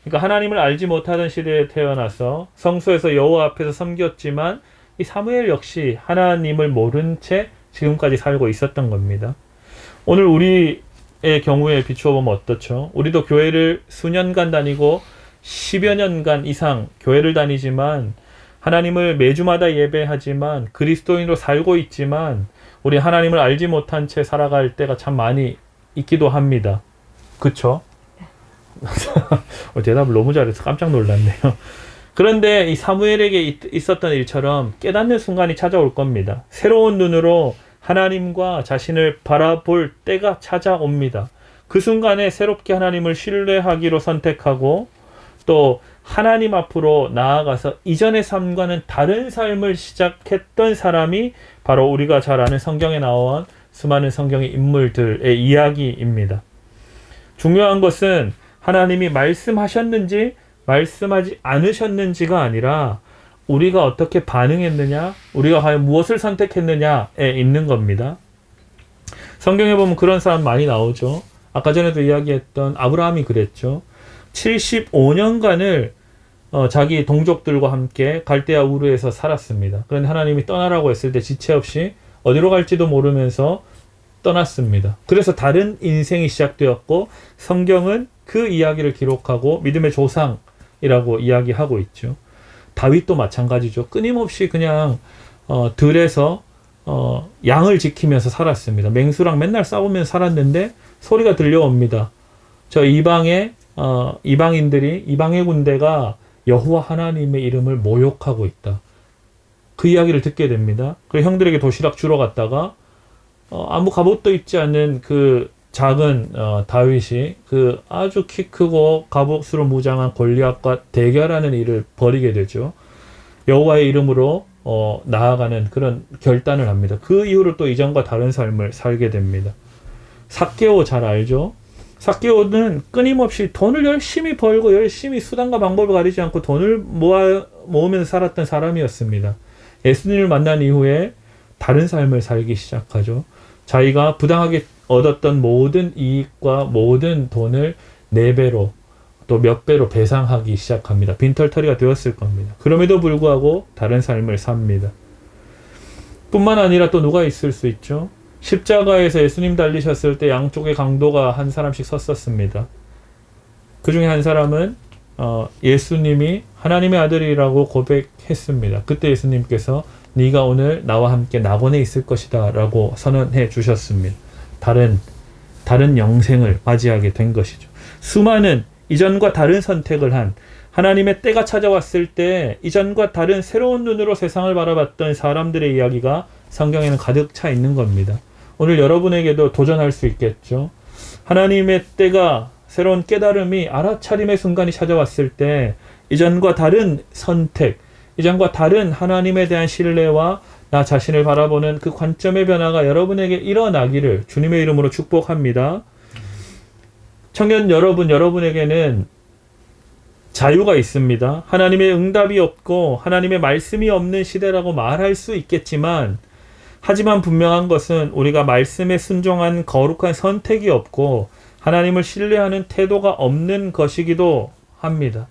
그러니까 하나님을 알지 못하던 시대에 태어나서 성소에서 여호와 앞에서 섬겼지만 이 사무엘 역시 하나님을 모른 채 지금까지 살고 있었던 겁니다. 오늘 우리의 경우에 비추어 보면 어떻죠? 우리도 교회를 수년간 다니고 10여 년간 이상 교회를 다니지만 하나님을 매주마다 예배하지만 그리스도인으로 살고 있지만 우리 하나님을 알지 못한 채 살아갈 때가 참 많이 있기도 합니다. 그쵸? 대답을 너무 잘해서 깜짝 놀랐네요. 그런데 이 사무엘에게 있었던 일처럼 깨닫는 순간이 찾아올 겁니다. 새로운 눈으로 하나님과 자신을 바라볼 때가 찾아옵니다. 그 순간에 새롭게 하나님을 신뢰하기로 선택하고 또 하나님 앞으로 나아가서 이전의 삶과는 다른 삶을 시작했던 사람이 바로 우리가 잘 아는 성경에 나온 수많은 성경의 인물들의 이야기입니다. 중요한 것은 하나님이 말씀하셨는지 말씀하지 않으셨는지가 아니라 우리가 어떻게 반응했느냐, 우리가 과연 무엇을 선택했느냐에 있는 겁니다. 성경에 보면 그런 사람 많이 나오죠. 아까 전에도 이야기했던 아브라함이 그랬죠. 75년간을 자기 동족들과 함께 갈대아 우르에서 살았습니다. 그런데 하나님이 떠나라고 했을 때 지체 없이 어디로 갈지도 모르면서 떠났습니다. 그래서 다른 인생이 시작되었고 성경은 그 이야기를 기록하고 믿음의 조상이라고 이야기하고 있죠. 다윗도 마찬가지죠. 끊임없이 그냥 들에서 양을 지키면서 살았습니다. 맹수랑 맨날 싸우면서 살았는데 소리가 들려옵니다. 저 이방의 이방의 군대가 여호와 하나님의 이름을 모욕하고 있다. 그 이야기를 듣게 됩니다. 그래서 형들에게 도시락 주러 갔다가 아무 갑옷도 입지 않는 그 작은 다윗이 그 아주 키 크고 갑옷으로 무장한 골리앗과 대결하는 일을 벌이게 되죠. 여호와의 이름으로 나아가는 그런 결단을 합니다. 그 이후로 또 이전과 다른 삶을 살게 됩니다. 삭개오 잘 알죠? 삭개오는 끊임없이 돈을 열심히 벌고 열심히 수단과 방법을 가리지 않고 돈을 모으면서 살았던 사람이었습니다. 예수님을 만난 이후에 다른 삶을 살기 시작하죠. 자기가 부당하게 얻었던 모든 이익과 모든 돈을 4배로 또 몇 배로 배상하기 시작합니다. 빈털터리가 되었을 겁니다. 그럼에도 불구하고 다른 삶을 삽니다. 뿐만 아니라 또 누가 있을 수 있죠? 십자가에서 예수님 달리셨을 때 양쪽에 강도가 한 사람씩 섰었습니다. 그 중에 한 사람은 예수님이 하나님의 아들이라고 고백했습니다. 그때 예수님께서 네가 오늘 나와 함께 낙원에 있을 것이다 라고 선언해 주셨습니다. 다른 영생을 맞이하게 된 것이죠. 수많은 이전과 다른 선택을 한 하나님의 때가 찾아왔을 때 이전과 다른 새로운 눈으로 세상을 바라봤던 사람들의 이야기가 성경에는 가득 차 있는 겁니다. 오늘 여러분에게도 도전할 수 있겠죠. 하나님의 때가 새로운 깨달음이 알아차림의 순간이 찾아왔을 때 이전과 다른 선택, 이전과 다른 하나님에 대한 신뢰와 나 자신을 바라보는 그 관점의 변화가 여러분에게 일어나기를 주님의 이름으로 축복합니다. 청년 여러분에게는 자유가 있습니다. 하나님의 응답이 없고 하나님의 말씀이 없는 시대라고 말할 수 있겠지만 하지만 분명한 것은 우리가 말씀에 순종한 거룩한 선택이 없고 하나님을 신뢰하는 태도가 없는 것이기도 합니다.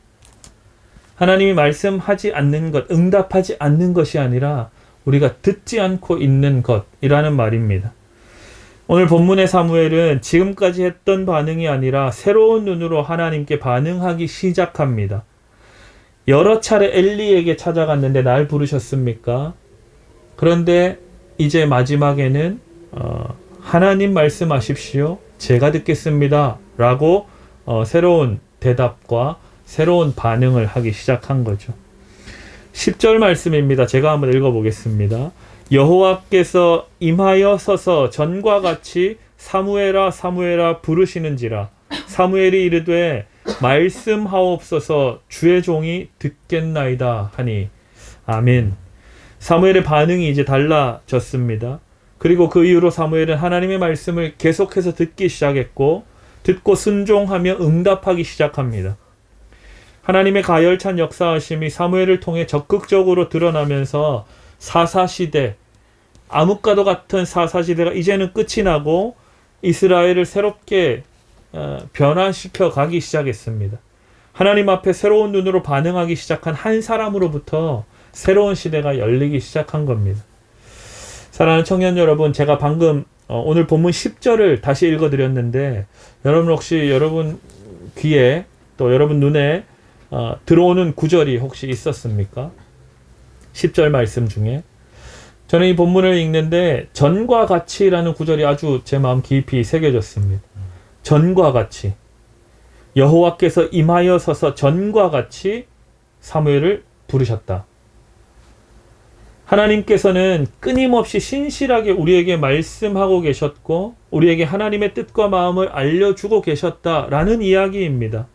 하나님이 말씀하지 않는 것, 응답하지 않는 것이 아니라 우리가 듣지 않고 있는 것이라는 말입니다. 오늘 본문의 사무엘은 지금까지 했던 반응이 아니라 새로운 눈으로 하나님께 반응하기 시작합니다. 여러 차례 엘리에게 찾아갔는데 날 부르셨습니까? 그런데 이제 마지막에는 하나님 말씀하십시오. 제가 듣겠습니다. 라고 새로운 대답과 새로운 반응을 하기 시작한 거죠. 10절 말씀입니다. 제가 한번 읽어보겠습니다. 여호와께서 임하여 서서 전과 같이 사무엘아 사무엘아 부르시는지라 사무엘이 이르되 말씀하옵소서 주의 종이 듣겠나이다 하니 아멘. 사무엘의 반응이 이제 달라졌습니다. 그리고 그 이후로 사무엘은 하나님의 말씀을 계속해서 듣기 시작했고 듣고 순종하며 응답하기 시작합니다. 하나님의 가열찬 역사하심이 사무엘을 통해 적극적으로 드러나면서 사사시대, 암흑과도 같은 사사시대가 이제는 끝이 나고 이스라엘을 새롭게 변화시켜 가기 시작했습니다. 하나님 앞에 새로운 눈으로 반응하기 시작한 한 사람으로부터 새로운 시대가 열리기 시작한 겁니다. 사랑하는 청년 여러분, 제가 방금 오늘 본문 10절을 다시 읽어드렸는데 여러분 혹시 여러분 귀에 또 여러분 눈에 들어오는 구절이 혹시 있었습니까? 10절 말씀 중에 저는 이 본문을 읽는데 전과 같이라는 구절이 아주 제 마음 깊이 새겨졌습니다. 전과 같이 여호와께서 임하여 서서 전과 같이 사무엘을 부르셨다. 하나님께서는 끊임없이 신실하게 우리에게 말씀하고 계셨고 우리에게 하나님의 뜻과 마음을 알려주고 계셨다라는 이야기입니다.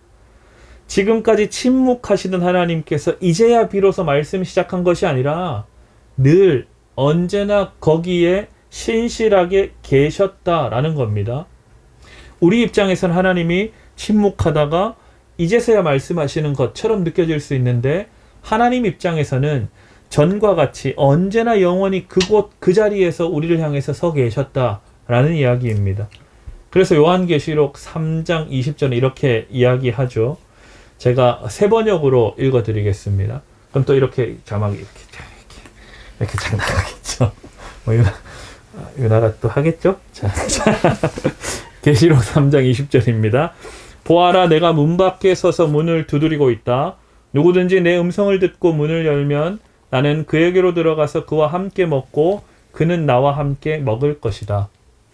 지금까지 침묵하시던 하나님께서 이제야 비로소 말씀 시작한 것이 아니라 늘 언제나 거기에 신실하게 계셨다라는 겁니다. 우리 입장에서는 하나님이 침묵하다가 이제서야 말씀하시는 것처럼 느껴질 수 있는데 하나님 입장에서는 전과 같이 언제나 영원히 그곳 그 자리에서 우리를 향해서 서 계셨다라는 이야기입니다. 그래서 요한계시록 3장 20절에 이렇게 이야기하죠. 제가 세 번역으로 읽어드리겠습니다. 그럼 또 이렇게 자막이 이렇게 잘 나가겠죠. 뭐 유나가 또 하겠죠? 자, 계시록 3장 20절입니다. 보아라, 내가 문 밖에 서서 문을 두드리고 있다. 누구든지 내 음성을 듣고 문을 열면 나는 그에게로 들어가서 그와 함께 먹고 그는 나와 함께 먹을 것이다.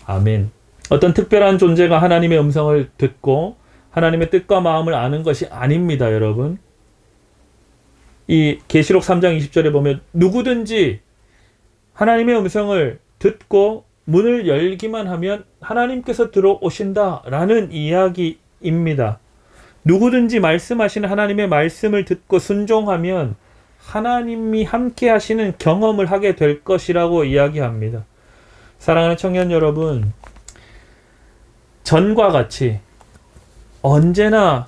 아멘. 어떤 특별한 존재가 하나님의 음성을 듣고 하나님의 뜻과 마음을 아는 것이 아닙니다, 여러분. 이 계시록 3장 20절에 보면 누구든지 하나님의 음성을 듣고 문을 열기만 하면 하나님께서 들어오신다라는 이야기입니다. 누구든지 말씀하시는 하나님의 말씀을 듣고 순종하면 하나님이 함께 하시는 경험을 하게 될 것이라고 이야기합니다. 사랑하는 청년 여러분, 전과 같이 언제나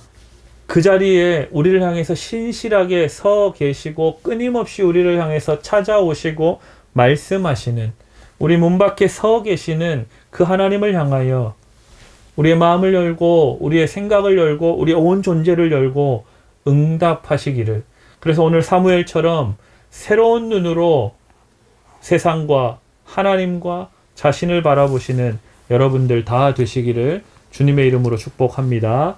그 자리에 우리를 향해서 신실하게 서 계시고 끊임없이 우리를 향해서 찾아오시고 말씀하시는, 우리 문 밖에 서 계시는 그 하나님을 향하여 우리의 마음을 열고 우리의 생각을 열고 우리의 온 존재를 열고 응답하시기를, 그래서 오늘 사무엘처럼 새로운 눈으로 세상과 하나님과 자신을 바라보시는 여러분들 다 되시기를 주님의 이름으로 축복합니다.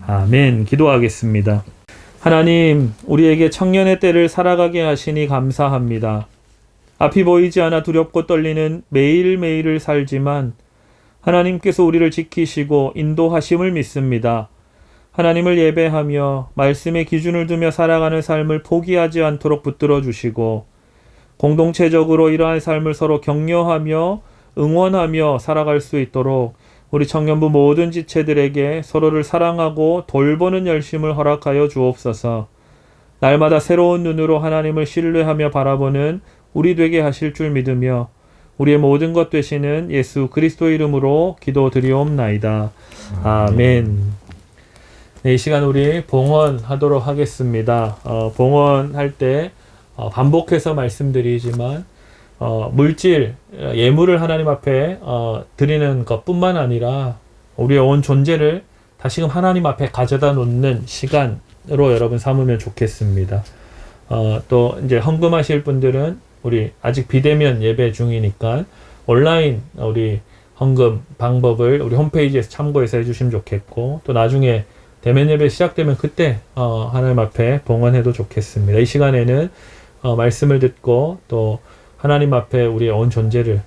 아멘. 기도하겠습니다. 하나님, 우리에게 청년의 때를 살아가게 하시니 감사합니다. 앞이 보이지 않아 두렵고 떨리는 매일매일을 살지만 하나님께서 우리를 지키시고 인도하심을 믿습니다. 하나님을 예배하며 말씀의 기준을 두며 살아가는 삶을 포기하지 않도록 붙들어 주시고 공동체적으로 이러한 삶을 서로 격려하며 응원하며 살아갈 수 있도록 우리 청년부 모든 지체들에게 서로를 사랑하고 돌보는 열심을 허락하여 주옵소서. 날마다 새로운 눈으로 하나님을 신뢰하며 바라보는 우리 되게 하실 줄 믿으며 우리의 모든 것 되시는 예수 그리스도 이름으로 기도드리옵나이다. 아멘. 네, 이 시간 우리 봉헌하도록 하겠습니다. 봉헌할 때 반복해서 말씀드리지만 물질, 예물을 하나님 앞에 드리는 것뿐만 아니라 우리의 온 존재를 다시금 하나님 앞에 가져다 놓는 시간으로 여러분 삼으면 좋겠습니다. 또 이제 헌금하실 분들은 우리 아직 비대면 예배 중이니까 온라인 우리 헌금 방법을 우리 홈페이지에서 참고해서 해주시면 좋겠고, 또 나중에 대면 예배 시작되면 그때 하나님 앞에 봉헌해도 좋겠습니다. 이 시간에는 말씀을 듣고 또 하나님 앞에 우리의 온 존재를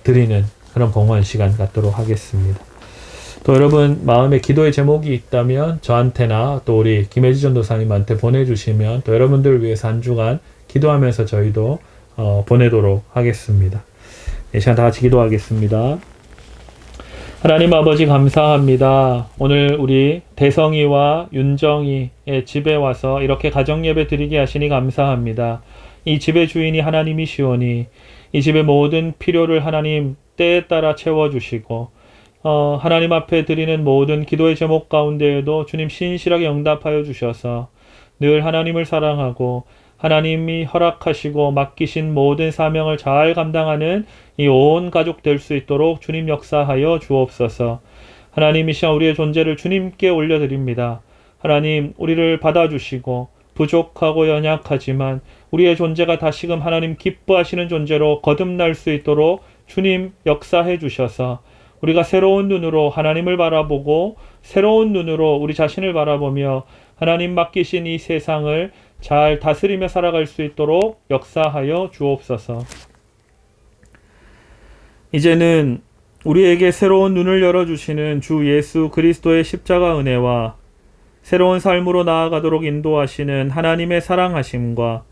드리는 그런 봉헌 시간 갖도록 하겠습니다. 또 여러분 마음에 기도의 제목이 있다면 저한테나 또 우리 김혜지 전도사님한테 보내주시면 또 여러분들을 위해서 한 주간 기도하면서 저희도 보내도록 하겠습니다. 이 시간 다 같이 기도하겠습니다. 하나님 아버지 감사합니다. 오늘 우리 대성이와 윤정이의 집에 와서 이렇게 가정예배 드리게 하시니 감사합니다. 이 집의 주인이 하나님이시오니 이 집의 모든 필요를 하나님 때에 따라 채워주시고 하나님 앞에 드리는 모든 기도의 제목 가운데에도 주님 신실하게 응답하여 주셔서 늘 하나님을 사랑하고 하나님이 허락하시고 맡기신 모든 사명을 잘 감당하는 이 온 가족 될 수 있도록 주님 역사하여 주옵소서. 하나님 이 시간 우리의 존재를 주님께 올려드립니다. 하나님 우리를 받아주시고 부족하고 연약하지만 우리의 존재가 다시금 하나님 기뻐하시는 존재로 거듭날 수 있도록 주님 역사해 주셔서 우리가 새로운 눈으로 하나님을 바라보고 새로운 눈으로 우리 자신을 바라보며 하나님 맡기신 이 세상을 잘 다스리며 살아갈 수 있도록 역사하여 주옵소서. 이제는 우리에게 새로운 눈을 열어주시는 주 예수 그리스도의 십자가 은혜와 새로운 삶으로 나아가도록 인도하시는 하나님의 사랑하심과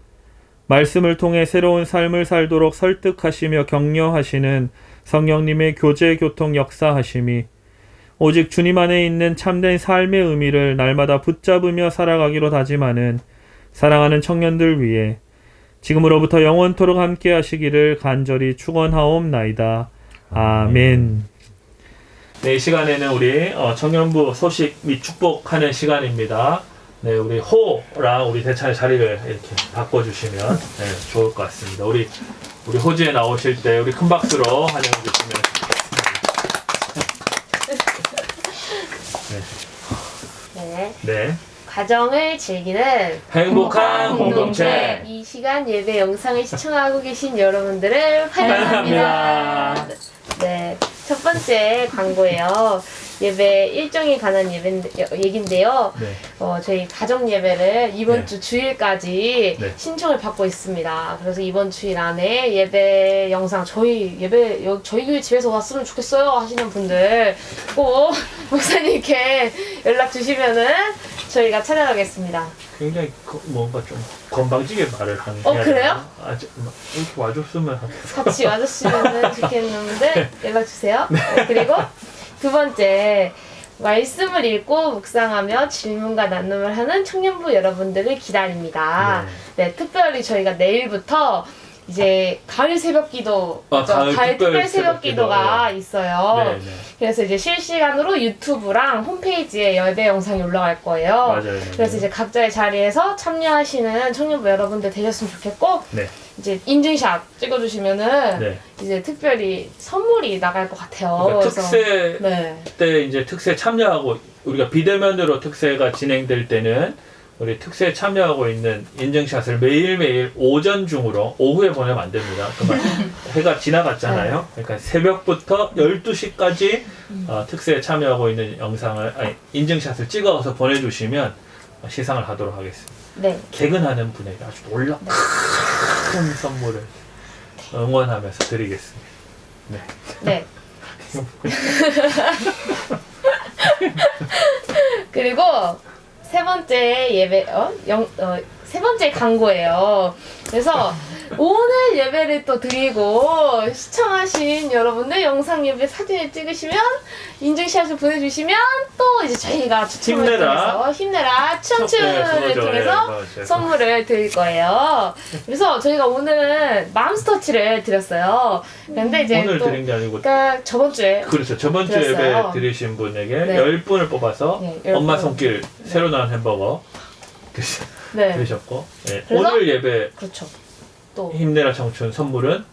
말씀을 통해 새로운 삶을 살도록 설득하시며 격려하시는 성령님의 교제 교통 역사하심이 오직 주님 안에 있는 참된 삶의 의미를 날마다 붙잡으며 살아가기로 다짐하는 사랑하는 청년들 위해 지금으로부터 영원토록 함께 하시기를 간절히 축원하옵나이다. 아멘. 네, 이 시간에는 우리 청년부 소식 및 축복하는 시간입니다. 네, 우리 호랑 우리 대찬의 자리를 이렇게 바꿔주시면 네, 좋을 것 같습니다. 우리 호주에 나오실 때 우리 큰 박수로 환영해 주시면 좋겠습니다. 네. 네. 가정을 즐기는 행복한 공동체. 이 시간 예배 영상을 시청하고 계신 여러분들을 환영합니다. 환영합니다. 네, 첫 번째 광고예요. 예배 일정에 관한 얘긴데요. 네. 저희 가정 예배를 이번 네. 주 주일까지 네. 신청을 받고 있습니다. 그래서 이번 주일 안에 예배 영상 저희 교회 집에서 왔으면 좋겠어요 하시는 분들 꼭 목사님께 연락 주시면은 저희가 찾아가겠습니다. 굉장히 뭔가 좀 건방지게 말을 하는. 그래요? 이렇게 와줬으면 같이 와주시면 좋겠는데 연락 주세요. 네, 그리고 두 번째, 말씀을 읽고 묵상하며 질문과 나눔을 하는 청년부 여러분들을 기다립니다. 네, 특별히 저희가 내일부터 이제 가을 새벽기도, 가을 특별 새벽기도가 있어요. 네, 네. 그래서 이제 실시간으로 유튜브랑 홈페이지에 예배 영상이 올라갈 거예요. 맞아요. 그래서 이제 각자의 자리에서 참여하시는 청년부 여러분들 되셨으면 좋겠고, 네. 이제 인증샷 찍어주시면은 네. 이제 특별히 선물이 나갈 것 같아요. 그러니까 그래서 특세 네. 때 이제 특세 참여하고 우리가 비대면으로 특세가 진행될 때는 우리 특세에 참여하고 있는 인증샷을 매일매일 오전 중으로 오후에 보내면 안 됩니다. 그만 해가 지나갔잖아요. 그러니까 새벽부터 12시까지 특세에 참여하고 있는 인증샷을 찍어서 보내주시면 시상을 하도록 하겠습니다. 네. 개근하는 분에게 아주 놀라 큰 선물을 응원하면서 드리겠습니다. 네. 네. 그리고 세 번째 세 번째 광고예요. 그래서 오늘 예배를 또 드리고 시청하신 여러분들 영상 예배 사진을 찍으시면 인증샷을 보내주시면 또 이제 저희가 추첨을 통해서 힘내라 추첨을 통해서 선물을 드릴 거예요. 그래서 저희가 오늘은 맘스터치를 드렸어요. 근데 이제 오늘 또 드린 게 아니고 그러니까 저번 주에 그렇죠. 저번 주 예배 드렸어요. 드리신 분에게 네. 10분을 뽑아서 네, 10분. 엄마 손길 새로 나온 햄버거 네. 드셨고 네. 그래서? 오늘 예배 그렇죠. 또 힘내라 청춘 선물은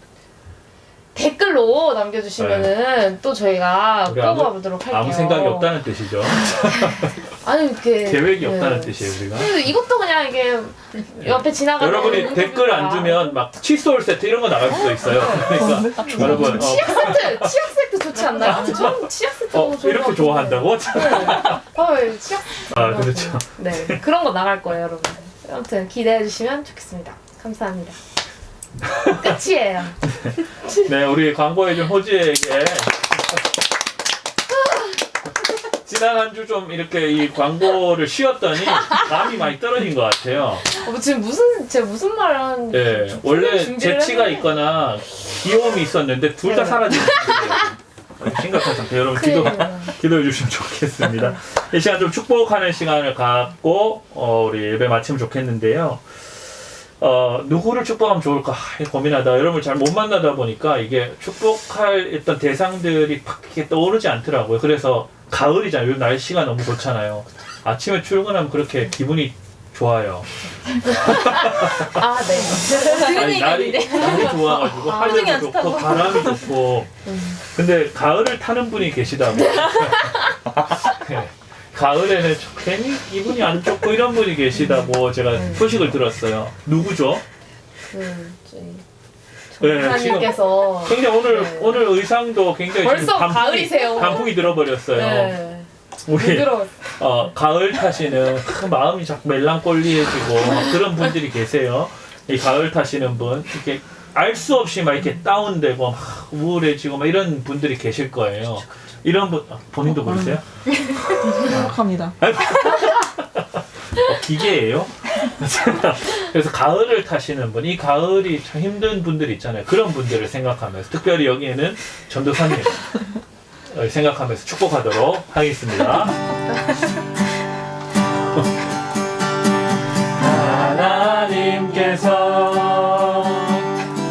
댓글로 남겨주시면은 또 저희가 우리 아무- 뽑아보도록 할게요. 아무 생각이 없다는 뜻이죠. 아니 이렇게 계획이 네. 없다는 뜻이에요, 우리가. 그래서 이것도 그냥 이게 옆에 지나가는 여러분이 댓글 안 주면 막 칫솔 세트 이런 거 나갈 수도 있어요. 그러니까 여러분 치약 세트 좋지 않나요? 전 치약 세트 너무 좋은 이렇게 것 좋아한다고? 같은데. 치약 아 그렇죠. 네 그런 거 나갈 거예요, 여러분. 아무튼 기대해 주시면 좋겠습니다. 감사합니다. 끝이에요. 네, 우리 광고해준 호지에게 지난 한 주 좀 이렇게 이 광고를 쉬었더니 감이 많이 떨어진 것 같아요. 지금 제가 무슨 말을 하는지 네, 원래 준비를 재치가 했는데. 있거나 귀여움이 있었는데 둘 다 네. 사라진 거예요. 심각한 상태. 여러분 기도해 주시면 좋겠습니다. 이 시간 좀 축복하는 시간을 갖고 우리 예배 마치면 좋겠는데요. 누구를 축복하면 좋을까 고민하다 여러분을 잘 못 만나다 보니까 이게 축복할 어떤 대상들이 팍 이렇게 떠오르지 않더라고요. 그래서 가을이잖아요. 요즘 날씨가 너무 좋잖아요. 아침에 출근하면 그렇게 기분이 좋아요. 아 네. 아니, 날이 좋아가지고 하늘도 좋고 바람이 좋고 근데 가을을 타는 분이 계시다고. 네. 가을에는 괜히 기분이 안 좋고 이런 분이 계시다고 제가 소식을 들었어요. 누구죠? 저희 네, 전사님께서 굉장히 네. 오늘 의상도 굉장히 벌써 지금 가을이세요. 단풍이 들어버렸어요. 네. 우리 부드러워. 가을 타시는 마음이 자꾸 멜랑꼴리해지고 막 그런 분들이 계세요. 이 가을 타시는 분 이렇게 알 수 없이 막 이렇게 다운되고 막 우울해지고 막 이런 분들이 계실 거예요. 이런 분 본인도 모르세요? 생각합니다. 기계예요? 그래서 가을을 타시는 분, 이 가을이 참 힘든 분들 있잖아요. 그런 분들을 생각하면서 특별히 여기에는 전도사님 생각하면서 축복하도록 하겠습니다. 하나님께서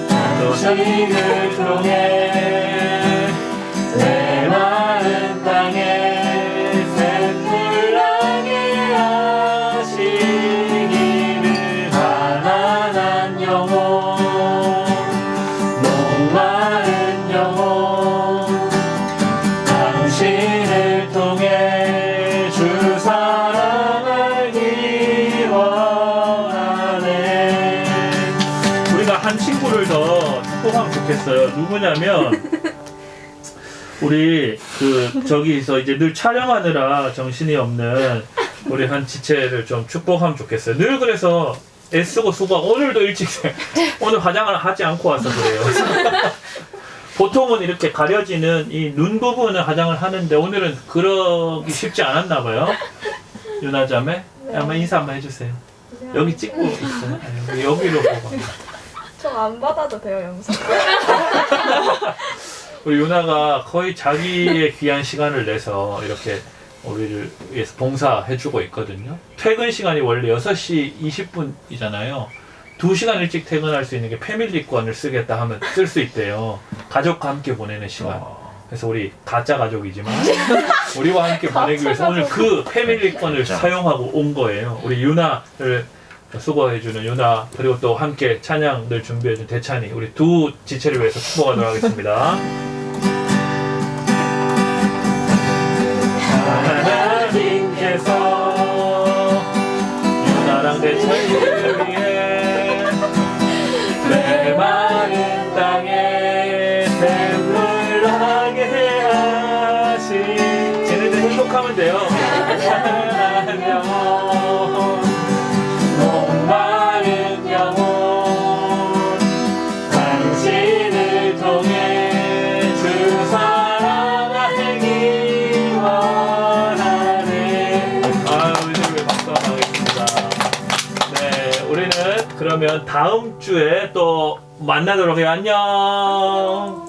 당신을 통해 내 마른 땅에 샘물 나게 하시기를 가난한 영혼 목마른 영혼 당신을 통해 주 사랑 알게 누구냐면 우리 저기서 이제 늘 촬영하느라 정신이 없는 우리 한 지체를 좀 축복하면 좋겠어요. 늘 그래서 애쓰고 수고하고 오늘도 일찍 오늘 화장을 하지 않고 와서 그래요. 보통은 이렇게 가려지는 이 눈 부분을 화장을 하는데 오늘은 그러기 쉽지 않았나 봐요. 유나자매 한번 인사 한번 해주세요. 여기 찍고 있어요. 아니, 여기로 보고. 저 안 받아도 돼요, 영상. 우리 유나가 거의 자기의 귀한 시간을 내서 이렇게 우리를 위해서 봉사해주고 있거든요. 퇴근 시간이 원래 6시 20분이잖아요. 2시간 일찍 퇴근할 수 있는 게 패밀리권을 쓰겠다 하면 쓸 수 있대요. 가족과 함께 보내는 시간. 그래서 우리 가짜 가족이지만 우리와 함께 보내기 위해서 오늘 그 패밀리권을 사용하고 온 거예요. 우리 유나를 수고해주는 유나 그리고 또 함께 찬양을 준비해준 대찬이 우리 두 지체를 위해서 축복하도록 하겠습니다. 하나님께서 유나랑 대찬이를 위해 메마른 땅에 샘물 나게 하신 쟤네들 행복하면 돼요. 하나님 영혼 목마른 영혼 당신을 통해 주 사랑하기 원하네. 우리 박수 한번 하겠습니다. 네, 우리는 그러면 다음 주에 또 만나도록 해요. 안녕.